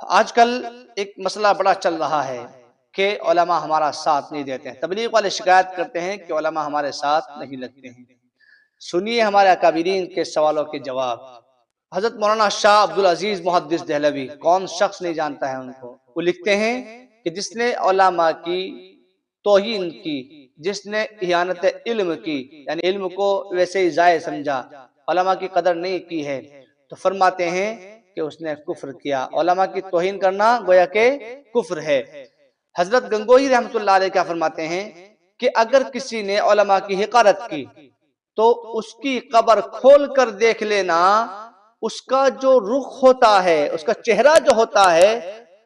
آج کل ایک مسئلہ بڑا چل رہا ہے کہ علماء ہمارا ساتھ نہیں دیتے ہیں۔ تبلیغ والے شکایت کرتے ہیں کہ علماء ہمارے ساتھ نہیں لگتے ہیں۔ سنیے ہمارے اکابرین کے سوالوں کے جواب۔ حضرت مولانا شاہ عبدالعزیز محدث دہلوی، کون شخص نہیں جانتا ہے ان کو؟ وہ لکھتے ہیں کہ جس نے علماء کی توہین کی، جس نے اہانت علم کی، یعنی علم کو ویسے ہی ضائع سمجھا، علماء کی قدر نہیں کی ہے، تو فرماتے ہیں کہ اس نے کفر کیا۔ علماء کی توہین کرنا گویا کہ کفر ہے۔ حضرت گنگوہی رحمۃ اللہ علیہ کیا فرماتے ہیں کہ اگر کسی نے علماء کی حقارت کی تو اس کی قبر کھول کر دیکھ لینا، اس کا جو رخ ہوتا ہے، اس کا چہرہ جو ہوتا ہے،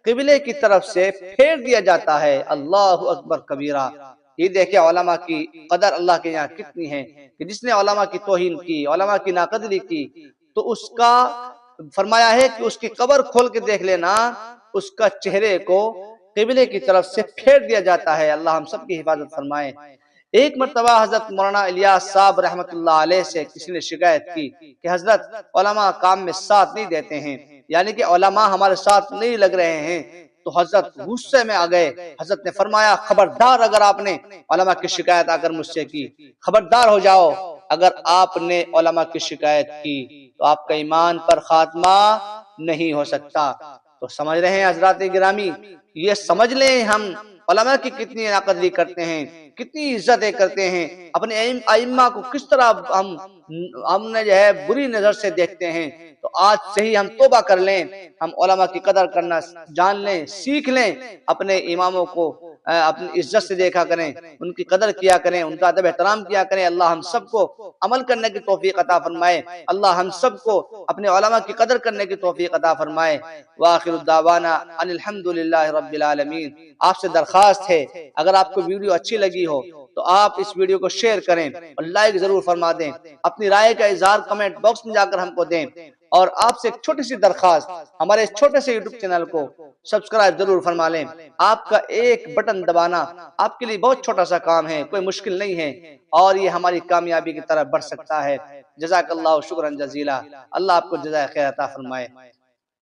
قبلے کی طرف سے پھیر دیا جاتا ہے۔ اللہ اکبر کبیرہ۔ یہ دیکھیں علماء کی قدر اللہ کے یہاں کتنی ہے کہ جس نے علماء کی توہین کی، علماء کی ناقدری کی، تو اس کا فرمایا ہے کہ اس کی قبر کھول کے دیکھ لینا، اس کا چہرے کو قبلے کی طرف سے پھیر دیا جاتا ہے۔ اللہ ہم سب کی حفاظت فرمائے۔ ایک مرتبہ حضرت مولانا الیاس صاحب رحمت اللہ علیہ سے کسی نے شکایت کی کہ حضرت علماء کام میں ساتھ نہیں دیتے ہیں، یعنی کہ علماء ہمارے ساتھ نہیں لگ رہے ہیں۔ تو حضرت غصے میں آ گئے۔ حضرت نے فرمایا خبردار اگر آپ نے علماء کی شکایت آ کر مجھ سے کی، خبردار ہو جاؤ، اگر آپ نے علماء کی شکایت کی تو آپ کا ایمان پر خاتمہ نہیں ہو سکتا۔ تو سمجھ رہے ہیں حضرات گرامی، یہ سمجھ لیں ہم علماء کی کتنی ناقدری کرتے ہیں، کتنی عزتیں کرتے ہیں، اپنے ائمہ کو کس طرح ہم نے جو ہے بری نظر سے دیکھتے ہیں۔ تو آج سے ہی ہم توبہ کر لیں، ہم علماء کی قدر کرنا جان لیں، سیکھ لیں، اپنے اماموں کو اپنی عزت سے دیکھا کریں، ان کی قدر کیا کریں، ان کا ادب احترام کیا کریں۔ اللہ ہم سب کو عمل کرنے کی توفیق عطا فرمائے، اللہ ہم سب کو اپنے علماء کی قدر کرنے کی توفیق عطا فرمائے۔ وآخر الدعوانا ان الحمدللہ رب العالمین۔ آپ سے درخواست ہے اگر آپ کو ویڈیو اچھی لگی ہو تو آپ اس ویڈیو کو شیئر کریں اور لائک ضرور فرما دیں، اپنی رائے کا اظہار کمنٹ باکس میں جا کر ہم کو دیں، اور آپ سے ایک چھوٹی سی درخواست، ہمارے اس چھوٹے سے یوٹیوب چینل کو سبسکرائب ضرور فرما لیں۔ آپ کا ایک بٹن دبانا آپ کے لیے بہت چھوٹا سا کام ہے، کوئی مشکل نہیں ہے، اور یہ ہماری کامیابی کی طرف بڑھ سکتا ہے۔ جزاک اللہ شکرا جزیلا۔ اللہ آپ کو جزائے خیر عطا فرمائے۔